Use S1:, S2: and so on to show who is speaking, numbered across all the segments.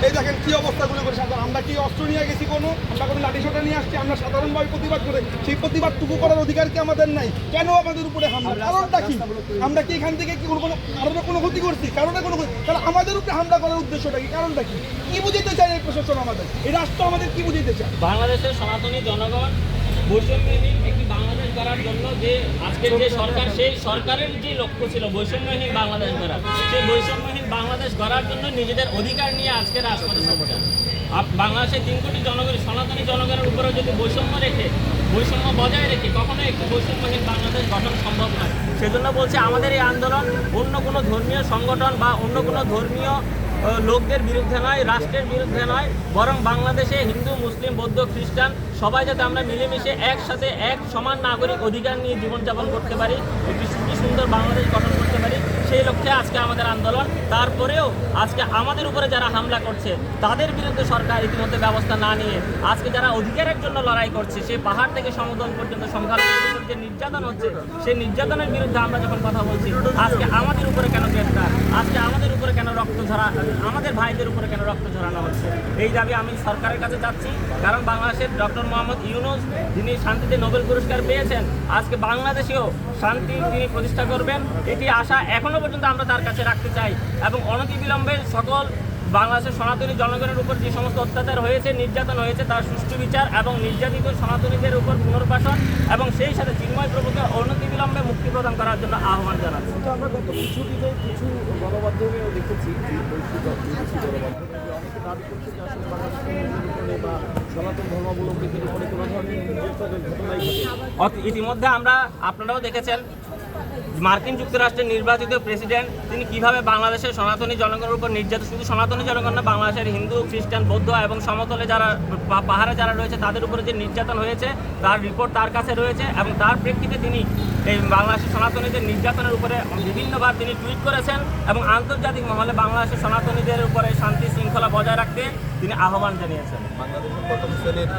S1: এই দেখেন কি অবস্থাগুলো করে সাধারণ। আমরা কি অস্ত্র নিয়ে গেছি আমরা কোনো লাঠিসোঁটা নিয়ে আসছি? আমরা সাধারণভাবে প্রতিবাদ করে সেই প্রতিবাদটুকু করার অধিকার কি আমাদের নাই? কেন আমাদের উপরে হামলা? কারণটা কি? আমরা কি এখান থেকে কি কোনো ক্ষতি করছি? কারণে কোনো তাহলে আমাদের উপরে হামলা করার উদ্দেশ্যটা কি? কারণটা কি? কি বুঝাইতে চায় এই প্রশাসন আমাদের? এই রাষ্ট্র আমাদের কি বুঝাইতে চায়?
S2: বাংলাদেশের সনাতনী জনগণ বৈষম্যহীন একটি বাংলাদেশ গড়ার জন্য যে আজকের যে সরকার, সেই সরকারের যে লক্ষ্য ছিল বৈষম্যহীন বাংলাদেশ গড়া, সেই বৈষম্যহীন বাংলাদেশ গড়ার জন্য নিজেদের অধিকার নিয়ে আজকে রাজপথে সরকার। বাংলাদেশের 3 কোটি জনগণ, সনাতনী জনগণের উপরে যদি বৈষম্য বজায় রেখে কখনোই একটি বৈষম্যহীন বাংলাদেশ গঠন সম্ভব নয়। সেজন্য বলছে আমাদের এই আন্দোলন অন্য কোনো ধর্মীয় সংগঠন বা অন্য কোনো ধর্মীয় লোকদের বিরুদ্ধে নয়, রাষ্ট্রের বিরুদ্ধে নয়, বরং বাংলাদেশে হিন্দু, মুসলিম, বৌদ্ধ, খ্রিস্টান সবাই যাতে আমরা মিলেমিশে একসাথে এক সমান নাগরিক অধিকার নিয়ে জীবনযাপন করতে পারি, একটি সুন্দর বাংলাদেশ গঠন করতে পারি, সেই লক্ষ্যে আজকে আমাদের আন্দোলন। তারপরেও আজকে আমাদের উপরে যারা হামলা করছে তাদের বিরুদ্ধে সরকার ইতিমধ্যে ব্যবস্থা না নিয়ে আজকে যারা অধিকারের জন্য লড়াই করছে, সেই পাহাড় থেকে সমুদ্র পর্যন্ত সংখ্যালঘুদের উপর যে নির্যাতন হচ্ছে, সেই নির্যাতনের বিরুদ্ধে আমরা যখন কথা বলছি, আজকে আমাদের উপরে কেন গ্রেফতার, আজকে আমাদের উপরে কেন রক্ত ঝরা, আমাদের ভাইদের উপরে কেন রক্ত ঝরানো হচ্ছে? এই দাবি আমি সরকারের কাছে চাচ্ছি। কারণ বাংলাদেশের ডক্টর মোহাম্মদ ইউনূস, যিনি শান্তিতে নোবেল পুরস্কার পেয়েছেন, আজকে বাংলাদেশেও শান্তি তিনি প্রতিষ্ঠা করবেন, এটি আশা এখনো পর্যন্ত আমরা তার কাছে রাখতে চাই। এবং অনতিবিলম্বে সকল বাংলাদেশের সনাতনী জনগণের উপর যে সমস্ত অত্যাচার হয়েছে, নির্যাতন হয়েছে, তার সুষ্ঠু বিচার এবং নির্যাতিত সনাতনীদের উপর পুনর্বাসন এবং সেই সাথে চিন্ময় প্রভুকে অনতিবিলম্বে মুক্তি প্রদান করার জন্য আহ্বান জানাচ্ছি।
S3: আমরা গত কিছুদিনে কিছু গণমাধ্যমেও দেখেছি যে বিদেশি গণমাধ্যমে অনেকে দাবি করছে যে আসলে বাংলাদেশের বা সনাতন ধর্মাবলম্বীদের উপরে কোনো ধরনের নির্যাতনের ঘটনাই ঘটে।
S2: ইতিমধ্যে আপনারাও দেখেছেন মার্কিন যুক্তরাষ্ট্রের নির্বাচিত প্রেসিডেন্ট তিনি কিভাবে বাংলাদেশের সনাতনী জনগণের উপর নির্যাতন, শুধু সনাতনী জনগণ না, বাংলাদেশের হিন্দু, খ্রিস্টান, বৌদ্ধ এবং সমতলে যারা পাহাড়ে যারা রয়েছে তাদের উপরে যে নির্যাতন হয়েছে তার রিপোর্ট তার কাছে রয়েছে। এবং তার প্রেক্ষিতে তিনি এই বাংলাদেশের সনাতনীদের নির্যাতনের উপরে বিভিন্নবার তিনি টুইট করেছেন এবং আন্তর্জাতিক মহলে বাংলাদেশের সনাতনীদের উপরে শান্তি শৃঙ্খলা বজায় রাখতে তিনি আহ্বান জানিয়েছেন।
S4: বাংলাদেশের প্রথম শ্রেণীর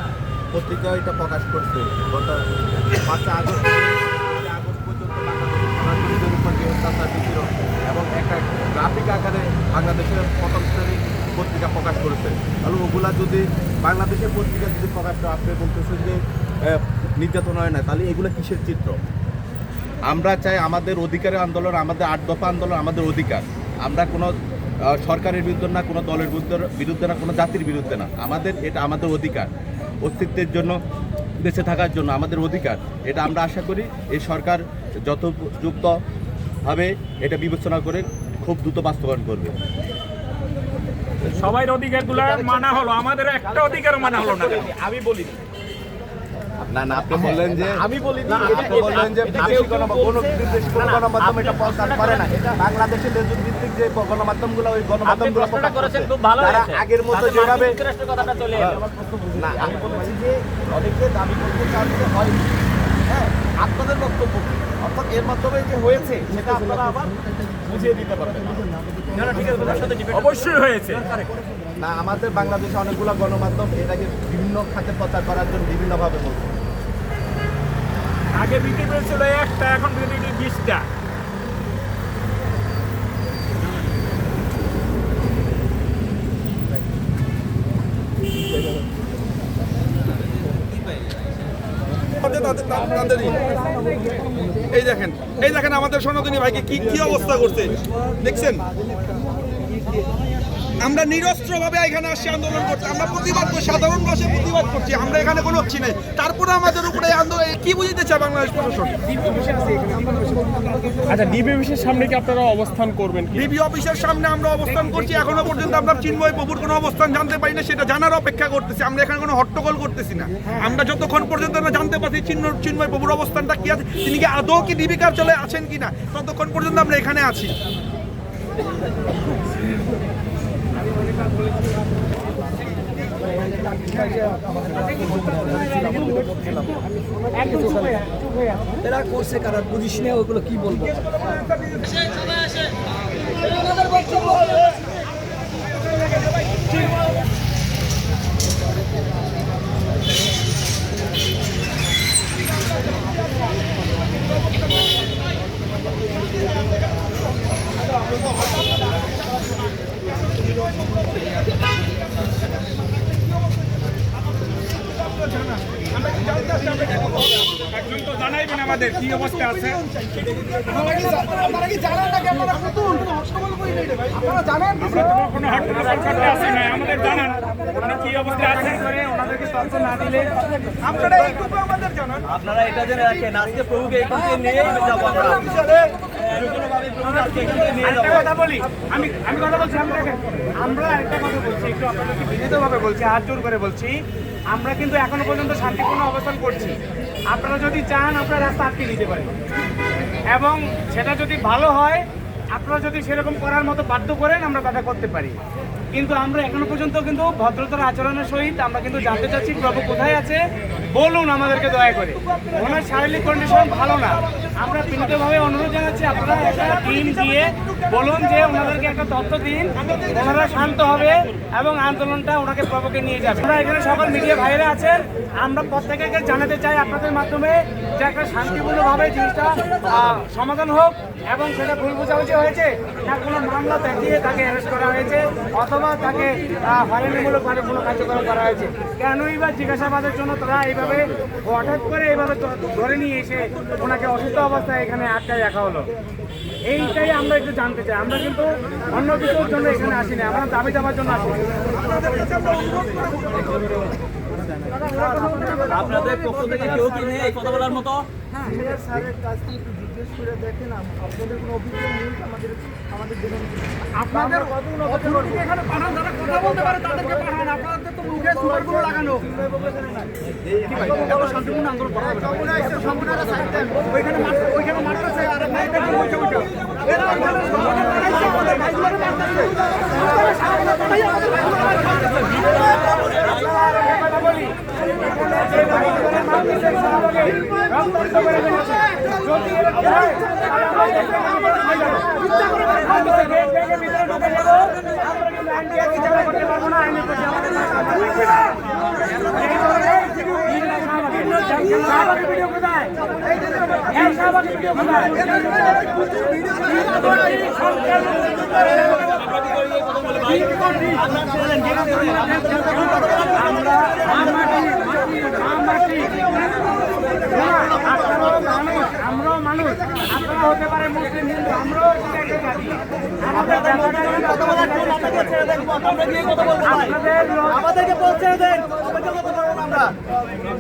S4: পত্রিকা এটা প্রকাশ করছে গত 5 আগস্ট পর্যন্ত বাংলাদেশের উপর যে অত্যাচার বিকিরণ এবং একটা গ্রাফিক আকারে বাংলাদেশের প্রথম শ্রেণীর পত্রিকা প্রকাশ করেছে। তাহলে ওগুলা যদি বাংলাদেশের পত্রিকা যদি প্রকাশ করে, আপনি বলতেছেন যে নির্যাতন হয় না, তাহলে এগুলো কিসের চিত্র? আমরা চাই আমাদের অধিকারের আন্দোলন, আমাদের 8 দফা আন্দোলন আমাদের অধিকার। আমরা কোনো সরকারের বিরুদ্ধে না, কোনো দলের বিরুদ্ধে না, কোনো জাতির বিরুদ্ধে না, এটা আমাদের অধিকার, অস্তিত্বের জন্য, বেঁচে থাকার জন্য আমাদের অধিকার। এটা আমরা আশা করি এই সরকার যথোপযুক্তভাবে এটা বিবেচনা করে খুব দ্রুত বাস্তবায়ন করবে।
S5: সবাই অধিকারগুলো মানা হলো, আমাদের একটা অধিকার মানা হলো না।
S3: আমি বলি
S4: না, আপনি বললেন যে
S3: আমি বলি
S4: আপনি বললেন যে বিদেশি গণমাধ্যম এটা প্রচার করে না। বাংলাদেশের দেশভিত্তিক যে গণমাধ্যমগুলো, ওই গণমাধ্যমগুলো
S2: করেছেন খুব ভালো হয়েছে।
S4: আগের মতো যেভাবে
S2: কথাটা চলে এলো।
S3: না, আমি বলছি যে অনেকে দাবি করতে চাচ্ছে হয়নি, হ্যাঁ, আপনাদের বক্তব্য কি? অর্থাৎ এর মাধ্যমে যে হয়েছে সেটা আপনারা আবার বুঝিয়ে দিতে পারবেন।
S5: অবশ্যই হয়েছে।
S4: না, আমাদের বাংলাদেশে অনেকগুলো গণমাধ্যম এটাকে বিভিন্ন খাতে প্রচার করার জন্য বিভিন্নভাবে বলছে।
S5: আগে বিটিভি ছিল একটা, এখন বিটিভি 20টা।
S1: এই দেখেন আমাদের সনাতনী ভাইকে কি অবস্থা করছে দেখছেন। আমরা নিরস্ত্রভাবে এখানে আসছি আন্দোলন করছি, আমরা প্রতিবাদ করছি, সাধারণ ভাষায় প্রতিবাদ করছি, আমরা এখানে কোনো হচ্ছি নাই। তারপরে আমাদের উপরে আন্দোলন কি বুঝতে চায় বাংলাদেশ প্রশাসন?
S5: আচ্ছা, ডিবি অফিসের সামনে কি আপনারা অবস্থান করবেন?
S1: ডিবি অফিসের সামনে আমরা অবস্থান করছি, এখনো পর্যন্ত আমরা চিন্ময় প্রভুর কোনো অবস্থান জানতে পারি না, সেটা জানার অপেক্ষা করতেছি। আমরা এখানে কোনো হট্টগোল করতেছি না। আমরা যতক্ষণ পর্যন্ত না জানতে পারছি চিন্ময় প্রভুর অবস্থানটা কি আছে, তিনি কি আদৌ কি ডিবি কার্যালয়ে আছেন কিনা, ততক্ষণ পর্যন্ত আমরা এখানে আছি।
S3: এরা করছে কারা বুঝিস না, ওগুলো কি বলবো?
S5: জিজ্ঞাসাবাদের কি অবস্থা আছে?
S1: আপনারা কি জানেন নাকি আপনারা নতুন হট্টগোল করি নাই রে ভাই আপনারা জানেন
S5: আমরা তো কোনো হট্টগোল করতে আসি না, আমাদের জানান ওনারা কি অবস্থা আছে করে ওনাদেরকে তথ্য না দিলে
S1: আপনারা এইটুকু আমাদের জানান
S3: আপনারা এটা জেনে রাখেন আজকে প্রভুকে এখান থেকে নিয়ে যাবো আমরা কোনোভাবে প্রভুকে আজকে এখান থেকে নিয়ে যাবো।
S5: একটা কথা বলি, আমি কথা বলছি, আমরা একটা কথা বলছি, একটু আপনাদেরকে বিনীতভাবে বলছি, হাত জোর করে বলছি, আমরা কিন্তু এখনো পর্যন্ত শান্তিপূর্ণ অবস্থান করছি। আপনারা যদি চান আপনারা রাস্তা আটকে দিতে পারেন, এবং সেটা যদি ভালো হয়, আপনারা যদি সেরকম করার মতো বাধ্য করেন আমরা বাধা করতে পারি। কিন্তু আমরা এখনো পর্যন্ত কিন্তু ভদ্রতার আচরণের সহিত আমরা কিন্তু জানতে চাচ্ছি প্রভু কোথায় আছে, বলুন আমাদেরকে দয়া করে। ওনার শারীরিক কন্ডিশন ভালো না, আমরা বিনীতভাবে অনুরোধ জানাচ্ছি আপনারা একটা টিম দিয়ে বলুন যে ওনাদেরকে একটা তথ্য দিন, ওনারা শান্ত হবে এবং আন্দোলনটা ওনাকে প্রভুকে নিয়ে যাবে। আমরা এখানে সকল মিডিয়া ভাইরা আছেন, আমরা প্রত্যেকে জানাতে চাই আপনাদের মাধ্যমে যে একটা শান্তিপূর্ণভাবে জিনিসটা সমাধান হোক, এবং সেটা ভুল বোঝাবুঝি হয়েছে না কোনো মামলা দেখিয়ে তাকে অ্যারেস্ট করা হয়েছে অথবা তাকে হয়রানিমূলকভাবে কোনো কার্যক্রম করা হয়েছে। কেনই বা জিজ্ঞাসাবাদের জন্য তারা এইভাবে হঠাৎ করে এইভাবে ধরে নিয়ে এসে ওনাকে অসুস্থ অবস্থায় এখানে আটকায় রাখা হলো, এইটাই আমরা একটু জানতে চাই। আমরা কিন্তু অন্য কিছুর জন্য এখানে আসিনি, আমরা দাবি দেওয়ার জন্য আসিনি।
S3: আপনাদের পক্ষ থেকে কেউ কি নেই এই কথা বলার মতো?
S1: স্যারের কাছ থেকে একটু জিজ্ঞেস করে দেখেন আপনাদের কোনো অভিযোগ নেই আমাদের জন্য
S5: আপনাদের অথরিটি এখানে পাঠান, যারা কথা বলতে পারে তাদেরকে পাঠান। আপনাদের তো মুখে সুপারগুলো লাগানো। কি ভাই, এত শান্তিপূর্ণ আন্দোলন করা হবে না। ওইখানে মারতেছে আর আপনাদের কি হইছে ওইটা? এরা যদি এরকম হয় আমরাও মানুষ, আপনারা হতে পারে মুসলিম, হিন্দু, আমরাও
S3: আমাদেরকে পৌঁছে দেন, আমরা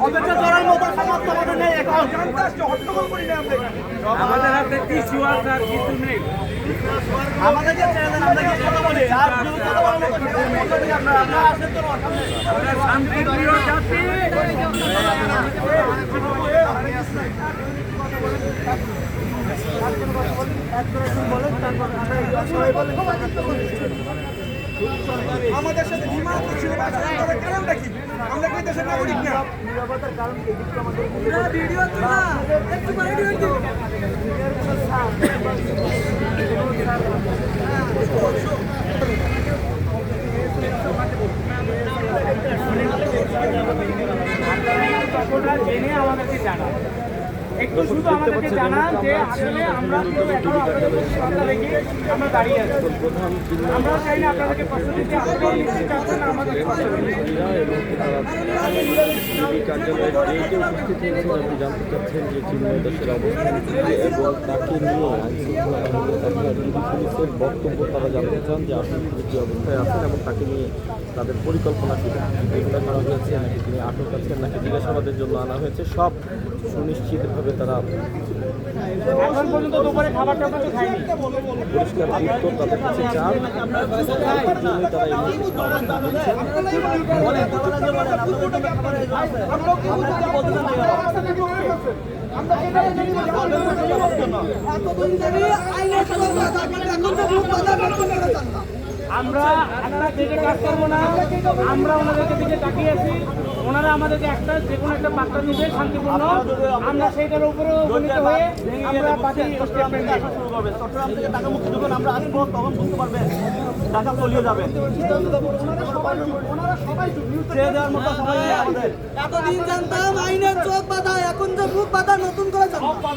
S3: অপেক্ষা করার মতো সামর্থ্য আমাদের নেই এখন।
S5: আমাদের হাতে কিছু আছে আর কিছু নেই।
S3: আমাদেরকে ছেড়ে দেন, আমরা কি কথা বলি আর যদি কথা বলার মতো কিছু নেই। আমরা আসেন তো সামনে
S5: শান্তিপ্রিয় জাতি,
S1: আমাদের সাথে বিমান ছিল কারণটা কি? আমরা কি দেশের নাগরিক না?
S3: নিরাপত্তার কারণ কি? আমাদের
S5: ততটা জেনে আমাদেরকে জানান, একটু শুধু আমাদেরকে জানান যে আসলে আমরা কেউ এখনো আপনাদের প্রতি শ্রদ্ধা রেখে আমরা দাঁড়িয়ে আছি। আমরা চাই না আপনাদেরকে কষ্ট দিতে, আপনারাও নিশ্চিত চাচ্ছেন না আমাদের কষ্ট দিতে।
S6: কার্যালয়ে যে উপস্থিত হয়েছেন আপনি জানতে চাচ্ছেন যে চিন্ময় দাসের অবস্থান কি এবং তাকে নিয়ে আইনশৃঙ্খলা বাহিনী তথা ডিবি পুলিশের বক্তব্য তারা জানতে চান যে আসলে তিনি কী অবস্থায় আছেন এবং তাকে নিয়ে তাদের পরিকল্পনা কী, গ্রেফতার করা হয়েছে নাকি তিনি আটক আছেন নাকি জিজ্ঞাসাবাদের জন্য আনা হয়েছে, সব সুনিশ্চিতভাবে তারা
S5: এখন পর্যন্ত দুপুরে খাবারটা কিছু খাইনি।
S6: পরিষ্কার উত্তর তাদের কাছে চান, এর জন্যই তারা এই মুহূর্তে অবস্থান করছেন।
S5: আমরা একটা দিকে কাজ করবো না, আমরা ওনাদেরকে দিকে তাকিয়ে আছি। ওনারা আমাদেরকে একটা যে কোনো একটা বার্তা দিবে শান্তিপূর্ণ, আমরা সেইটার উপরে উপনীত হয়ে আমরা বাকি স্টেটমেন্ট দিই।
S3: চট্টগ্রাম থেকে ঢাকা মুক্তি যখন আমরা আসবো তখন বুঝতে পারবেন ঢাকা তলিয়ে যাবে। ছেড়ে দেওয়ার মতো সবাই নেই আমাদের।
S7: এতদিন জানতাম আইনের চোখ বাঁধা, এখন যে মুখ বাঁধা নতুন করে জানতাম।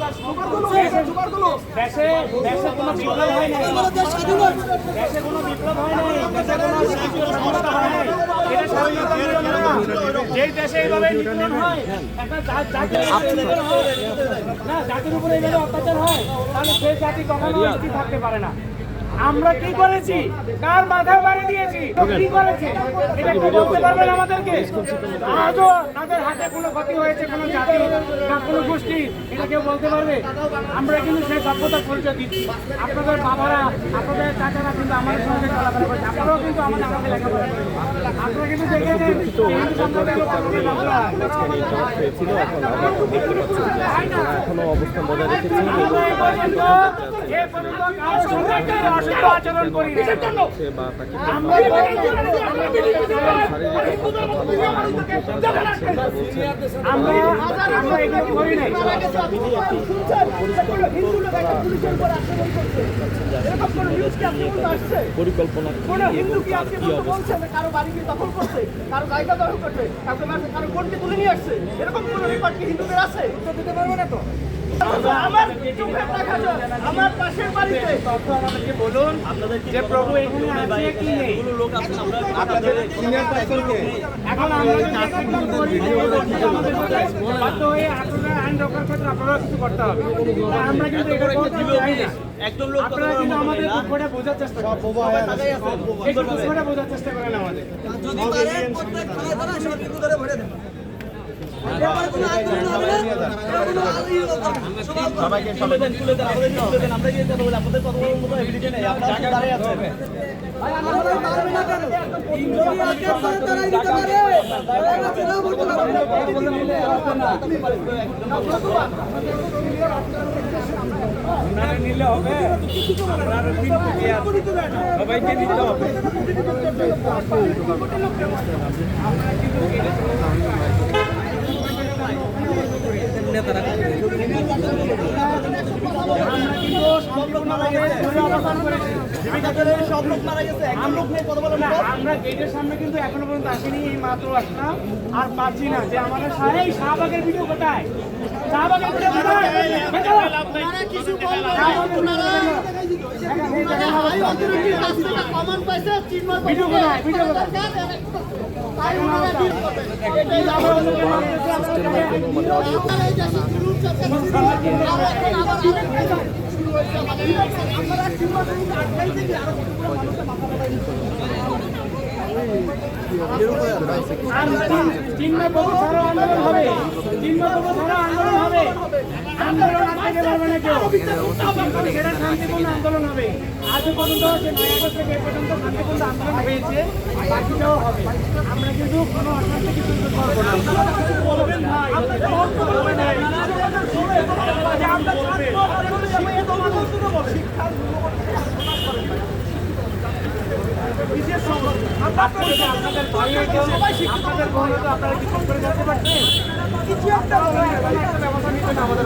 S5: দেশে দেশে কোনো বিপ্লব হয় নাই,
S7: আমাদের দেশ স্বাধীন হয়েছে।
S5: দেশে কোনো বিপ্লব হয় নাই, দেশে কোনো সংস্কার হয় নাই, এটা স্বাধীনতা যেই দেশে এইভাবে নিপীড়ন হয়, একটা জাতির উপরে নিপীড়ন হয়, না জাতির উপরে এইভাবে অত্যাচার হয়, তাহলে সেই জাতি কখনো স্থির থাকতে পারে না। আমরা কি করেছি, কার মাথায় বাড়ি দিয়েছি, কি করেছি, এটা কি বলতে পারবেন আমাদেরকে? আজও তাদের হাতে কোনো ক্ষতি হয়েছে কোনো জাতি বা কোনো গোষ্ঠী, এটা কেউ বলতে পারবে? আমরা কিন্তু সেই সভ্যতার পরিচয় দিচ্ছি। আপনাদের বাবারা, আপনাদের চাচারা কিন্তু আমাদের সঙ্গে চলাফেরা করেছে, আপনারাও কিন্তু আমাদের সঙ্গে লেখাপড়া করেছেন। আপনারা কিন্তু দেখেছেন হিন্দু সম্প্রদায়ের লোকের বাংলা
S6: মাঝখানে এই টক হয়েছিল, এখন আবার দেখতে পাচ্ছেন যে আপনারা এখনো অবস্থান বজায় রেখেছেন এবং
S5: আচরণ করি না।
S6: বা তাকে
S5: আমরা
S6: শারীরিক অবস্থা ভালো না এমনকি তারা চাচ্ছেন না, বলছেন
S5: আমরা এগুলো করি নাই।
S6: পরিকল্পনা কি এবং তার কি অবস্থা?
S7: কারো বাড়ি কি দখল করছে, কারো জায়গা দখল করছে, কারো কোনটি তুলে নিয়ে আসছে, এরকম কোন রেকর্ড কি হিন্দুদের আছে? উত্তর দিতে পারবো না তো। আমার আমার পাশের বাড়িতে
S5: তথ্য আমাদেরকে বলুন যে প্রভু এখানে আছে কি নেই। এখন আমরা যদি একদম করি, আমাদের বাধ্য হয়ে আপনারা আইন রক্ষার ক্ষেত্রে আপনারাও কিছু করতে হবে। আমরা কিন্তু এটা করতে চাই না। আপনারা কিন্তু আমাদের দুঃখটা বোঝার চেষ্টা করেন, একটু দুঃখটা বোঝার চেষ্টা করেন আমাদের।
S7: যদি পারে প্রত্যেক থানায় থানায় সব কিছু ধরে ভরে দেন। এরপরে কোনো আন্দোলন হবে না, এরপরে কোনো আন্দোলন হবে না।
S3: সবাইকে তুলে দেন, আমাদের তুলে দেন, আমরা গিয়ে কথা বলি, আপনাদের কথা বলার মতো এবিলিটি নেই, আপনারা দাঁড়িয়ে আছেন।
S7: ভাই আমাদের পারবে না কেন? যদি আজকে সরকারাই দিতে পারে, তাহলে সেটাও বলতে পারবে না।
S5: আপনারা নিলে হবে, আমরা আরো দিন থেকে সবাইকে নিতে হবে। আমরা গেটের সামনে কিন্তু এখনো পর্যন্ত আসিনি, এই মাত্র আসলাম, আর পাচ্ছি না যে আমাদের এই শাহবাগের ভিডিও কোথায়, শাহবাগের ভিডিও কোথায়? ভিডিও কোথায়? ভিডিও কোথায়? চিন্ময় বাবু ছাড়াও আন্দোলন হবে, চিন্ময় বাবু ছাড়াও আন্দোলন হবে, আন্দোলন আটকাতে পারবে না কেউ, সেটা শান্তিপূর্ণ আন্দোলন হবে। আজ পর্যন্ত যে 9 আগস্ট থেকে এ পর্যন্ত শান্তিপূর্ণ আন্দোলন হয়েছে, বাকিটাও হবে। আমরা কিন্তু কোনো অশান্তি কিছু করবো না। আপনাদের ভাই আপনাদের বোন তো আপনারা কি চুপ করে যেতে পারছেন? কিছু একটা ব্যবস্থা নিতে না আমাদের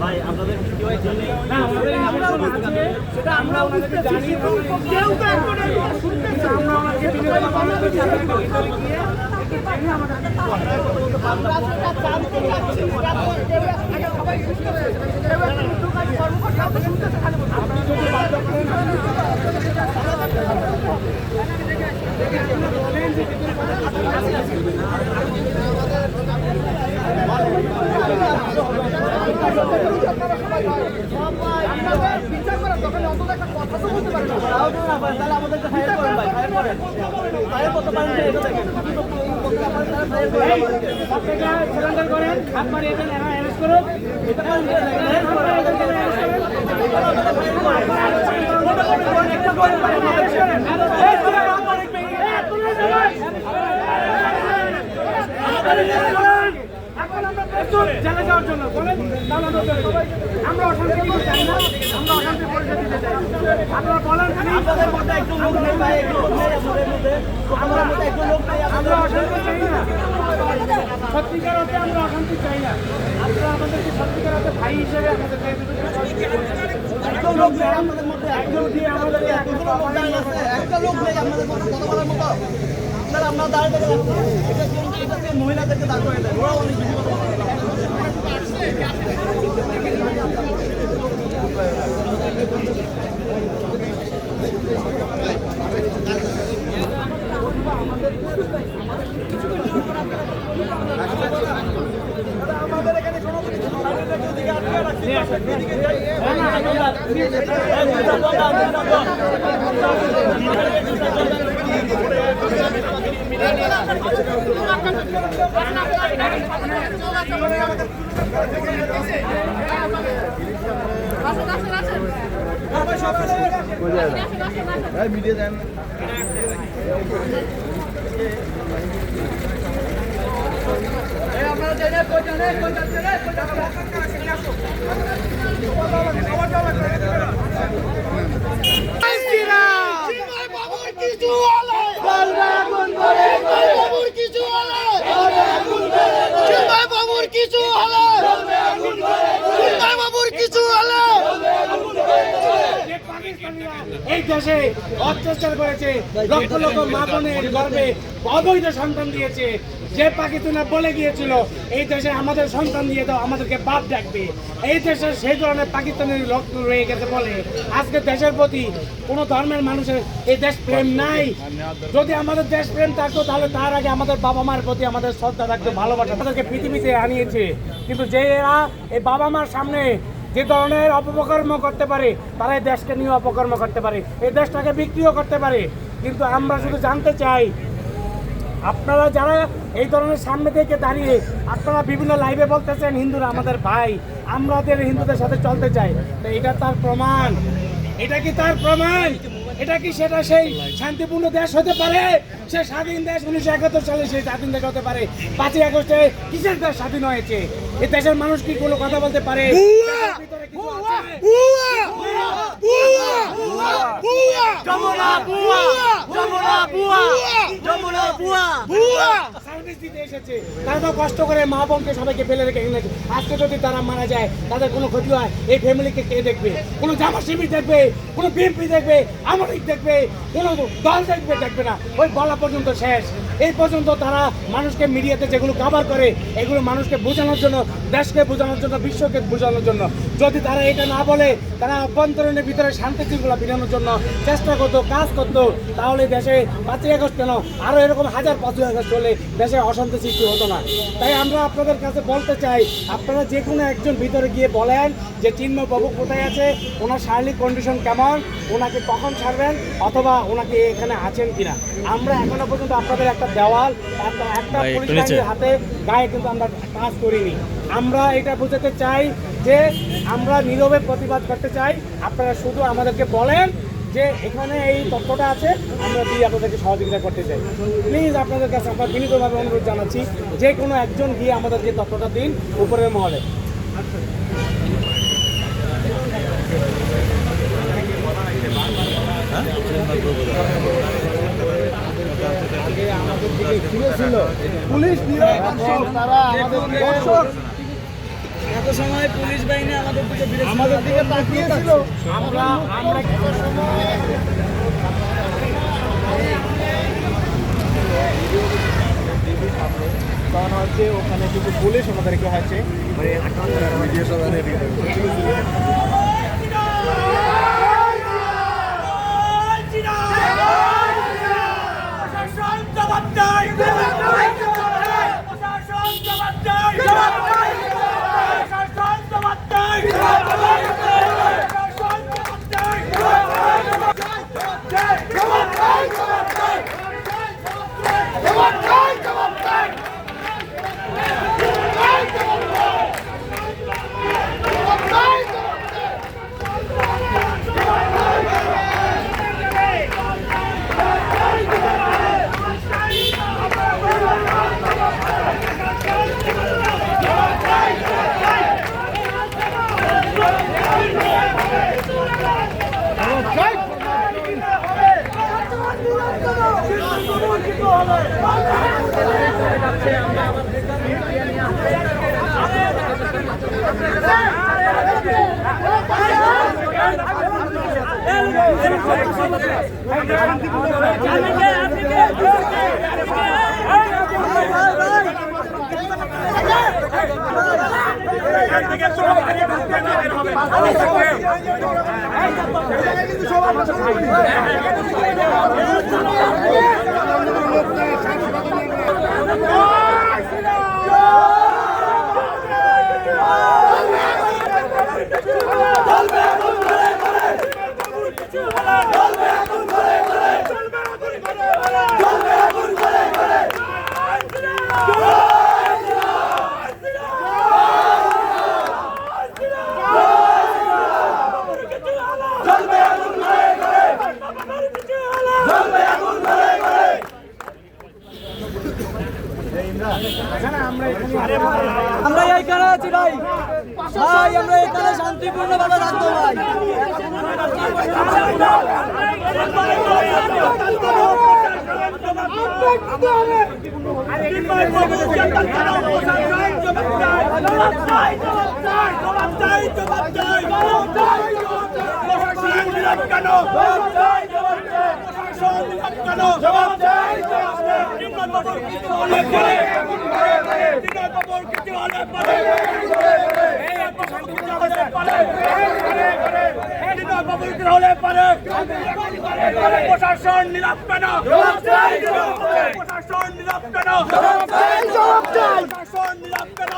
S3: ভাই আপনাদের কেউ একজন নেই,
S5: না আমাদের আছে, সেটা আমরা ওনাদেরকে জানি, কেউ তো এখন শুনতেছে, আমরা ওনাকে দিনের বেলা বন্ধ করে গিয়ে একটু জেনে আমাদের আপনি যদি বাধ্য করেন বলেন যে
S7: বিচার করার তখন অন্তত একটা কথা তো বলতে পারবে।
S3: তাহলে আমাদেরকে ফায়ার করেন ভাই, ফায়ার করেন, ফায়ার করতে পারেন যে এটা দেখেন
S5: সারেন্ডার করেন, আপনার এজেন্ট অ্যারেস্ট করুন, এটা করেন জেলে যাওয়ার জন্য বলেন, আমরা অশান্তি দিতে চাই না, আমরা অশান্তি পরিচয় দিতে চাই। আপনারা বলেন
S3: আপনাদের মধ্যে একজন লোক নেই ভাই, একজন লোক নেই আমাদের মধ্যে, আমাদের মধ্যে একজন লোক নেই,
S5: আমরা অশান্তি চাই না, সত্যিকার অর্থে আমরা অশান্তি চাই না। আপনারা আমাদেরকে সত্যিকার অর্থে ভাই হিসেবে আমাদেরকে
S3: একজন লোক নেই আমাদের মধ্যে,
S5: একজন দিয়ে আমাদেরকে
S3: এতগুলো লোক দাঁড়িয়ে আছে, একটা লোক নেই আমাদের মধ্যে কথা বলার মতো। আপনারা আমরা দাঁড়িয়ে থাকবো, এটা মহিলাদেরকে দাঁড় করে দেয়, ওরা অনেক বেশি কথা বলে।
S1: আমাদের এখানে কোনো দিকে আটকে রাখছে।
S5: এই দেশে অত্যাচার করেছে, লক্ষ লক্ষ মা বোনের গর্ভে অবৈধ সন্তান দিয়েছে। যে পাকিস্তানে বলে গিয়েছিল এই দেশে আমাদের সন্তান দিয়ে দাও, আমাদেরকে বাপ ডাকবে, এই দেশে সেই ধরনের পাকিস্তানের রক্ত রয়ে গেছে বলে আজকে দেশের প্রতি কোনো ধর্মের মানুষের এই দেশ প্রেম নাই। যদি আমাদের দেশ প্রেম থাকতো তাহলে তার আগে আমাদের বাবা মার প্রতি আমাদের শ্রদ্ধা থাকতো, ভালোবাসা। তাদেরকে পৃথিবীতে আনিয়েছে, কিন্তু যে এরা এই বাবা মার সামনে যে ধরনের অপকর্ম করতে পারে তারা এই দেশকে নিয়ে অপকর্ম করতে পারে, এই দেশটাকে বিক্রিও করতে পারে। কিন্তু আমরা শুধু জানতে চাই, আপনারা যারা এই ধরনের সামনে থেকে দাঁড়িয়ে আপনারা বিভিন্ন লাইভে বলতেছেন হিন্দুরা আমাদের ভাই, আমাদের হিন্দুদের সাথে চলতে চাই, তো এটা তার প্রমাণ। এটা কি তার প্রমাণ? এটা কি সেটা সেই শান্তিপূর্ণ দেশ হতে পারে? সে স্বাধীন দেশ 1971 সালে সেই স্বাধীন দেশ হতে পারে? 5ই আগস্টে কিসের দেশ স্বাধীন হয়েছে? এই দেশের মানুষ কি কোনো কথা বলতে পারে? তারা তো কষ্ট করে মা বোনকে সবাইকে ফেলে রেখে গেছে। আজকে যদি তারা মারা যায়, তাদের কোনো ক্ষতি হয়, এই ফ্যামিলিকে কে দেখবে? কোনো জামা শিবির দেখবে, কোনো বিএনপি দেখবে, আওয়ামী লীগ দেখবে, কোনো দল দেখবে? দেখবে না। ওই বলা পর্যন্ত শেষ। এই পর্যন্ত তারা মানুষকে মিডিয়াতে যেগুলো কভার করে এগুলো মানুষকে বোঝানোর জন্য, দেশকে বোঝানোর জন্য, বিশ্বকে বোঝানোর জন্য। যদি তারা এটা না বলে, তারা অভ্যন্তরীণের ভিতরে শান্তি শৃঙ্খলা বিধানোর জন্য চেষ্টা করতো, কাজ করতো, তাহলে দেশে 5ই আগস্ট কেন আরও এরকম 5ই আগস্ট চলে দেশে অশান্তি সৃষ্টি হতো না। তাই আমরা আপনাদের কাছে বলতে চাই, আপনারা যে কোনো একজন ভিতরে গিয়ে বলেন যে চিন্ময় বাবু কোথায় আছে, ওনার শারীরিক কন্ডিশন কেমন, ওনাকে কখন ছাড়বেন, অথবা ওনাকে এখানে আছেন কিনা। আমরা এখনো পর্যন্ত আপনাদের একটা দেওয়াল, একটা পুলিশ বাহিনীর হাতে গায়ে কিন্তু আমরা কাজ করিনি। আমরা এটা বোঝাতে চাই যে আমরা নীরবে প্রতিবাদ করতে চাই। আপনারা শুধু আমাদেরকে বলেন যে এখানে এই তথ্যটা আছে, আমরা দিয়ে আপনাদেরকে সহযোগিতা করতে চাই। প্লিজ আপনাদের কাছে আমরা বিনীতভাবে অনুরোধ জানাচ্ছি, যে কোনো একজন গিয়ে আমাদেরকে তথ্যটা দিন উপরের মহলে।
S1: পুলিশ তারা
S7: এত সময় পুলিশ বাহিনী
S1: আমাদের দিকে তাকিয়েছিল।
S5: আমরা
S3: কারণ হচ্ছে ওখানে কিন্তু পুলিশ আমাদেরকে হয়েছে
S5: থেকে
S8: আমরা এইখানে আছি ভাই, ভাই আমরা এখানে শান্তিপূর্ণভাবে রাখবো ভাই।
S5: প্রশাসন নীরব কেন? প্রশাসন নীরব কেন? প্রশাসন নীরব কেন? প্রশাসন নীরব কেন?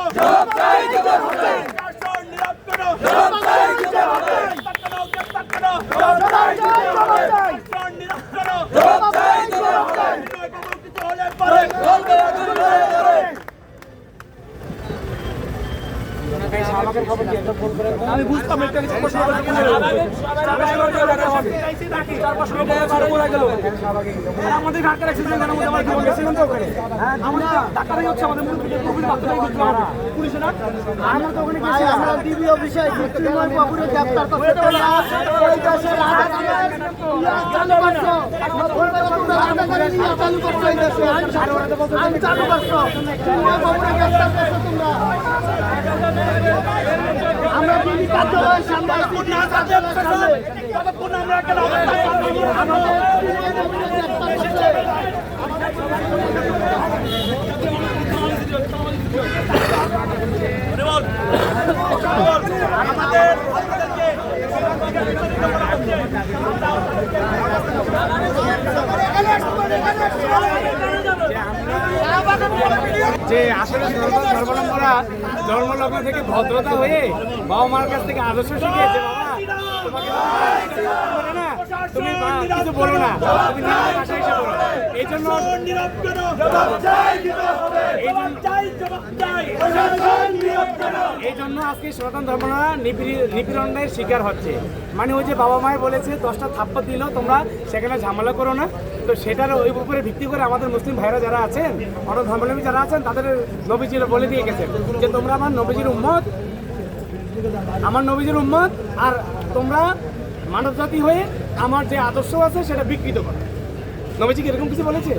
S8: আমি বুঝতাম একটা কিছু প্রশ্ন আমাদের ঢাকার অ্যাক্সিডেন্ট আমাদের ঢাকারই হচ্ছে আমাদের পুলিশে না আমরা তো ওখানে গেছি আমরা ডিবি অফিসে তৃণমূল বাবুরে গ্রেফতার করতে ওই দেশে চালু করছো চালু করছো এই দেশে আমি চালু করছো তৃণমূল বাবুরে গ্রেফতার করছো তোমরা আমরা ডিবি কার্যালয়ের সামনে ততক্ষণ আমরা একটা যে আসলে ধর্মাবলম্বীরা জন্মলগ্ন থেকে ভদ্রতা হয়ে বাবা মার কাছ থেকে আদর্শ শিখিয়েছে তুমি কিছু বলো না, তুমি নিজের ভাষায় এসে বলো। এই জন্য এই জন্য আজকে সনাতন ধর্মরা নিপীড়নের শিকার হচ্ছে। মানে ওই যে বাবা মায়ের বলেছে 10টা থাপ্পড় দিল, তোমরা সেখানে ঝামেলা করো না। তো সেটার ওই উপরে ভিত্তি করে আমাদের মুসলিম ভাইরা যারা আছেন, অন্য ধর্মাবলম্বী যারা আছেন, তাদের নবীজিরা বলে দিয়ে গেছেন যে তোমরা আমার নবীজির উম্মত, আর তোমরা মানব জাতি হয়ে আমার যে আদর্শ আছে সেটা বিকৃত করো। নবীজিকে এরকম কিছু বলেছে?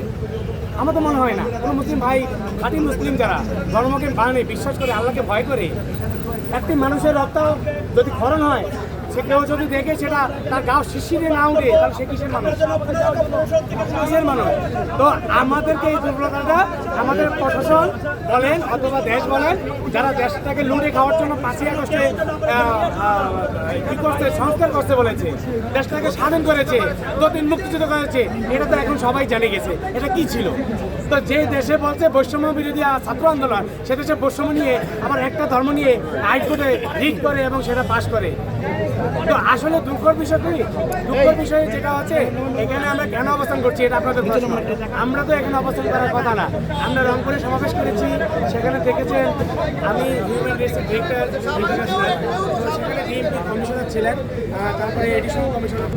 S8: আমার তো মনে হয় না। কোনো মুসলিম ভাই, খাঁটি মুসলিম যারা ধর্মকে মানে বিশ্বাস করে, আল্লাহকে ভয় করে, একটি মানুষের রক্ত যদি ক্ষরণ হয়, সে কেউ যদি দেখে সেটা তার গাও শিশিরে না উঠে, তাহলে সে কিসের মানুষ? কিসের মানুষ? তো আমাদেরকে এই দুর্বলতাটা আমাদের প্রশাসন বলেন অথবা দেশ বলেন, যারা দেশটাকে লুটে খাওয়ার জন্য 5ই আগস্টে কি করছে, সংস্কার করতে বলেছে, দেশটাকে স্বাধীন করেছে, 2-3 মুক্তিযুদ্ধ করেছে, এটা তো এখন সবাই জেনে গেছে এটা কি ছিল। তো যে দেশে বলছে বৈষম্য বিরোধী ছাত্র আন্দোলন, সে দেশে বৈষম্য নিয়ে আবার একটা ধর্ম নিয়ে হাইকোর্টে রিট করে এবং সেটা পাশ করে। তো আসলে দুঃখের বিষয় কি, দুঃখের বিষয় যেটা হচ্ছে, এখানে আমরা কেন অবস্থান করছি এটা আপনাদের প্রশ্ন। আমরা তো এখানে অবস্থান করার কথা না। আমরা রংপুরে সমাবেশ করেছি, সেখানে দেখেছেন আমি হিউম্যান রাইটস ডিরেক্টর, সেখানে ডিএমপি কমিশনার ছিলেন, তারপরে এডিশনাল কমিশনার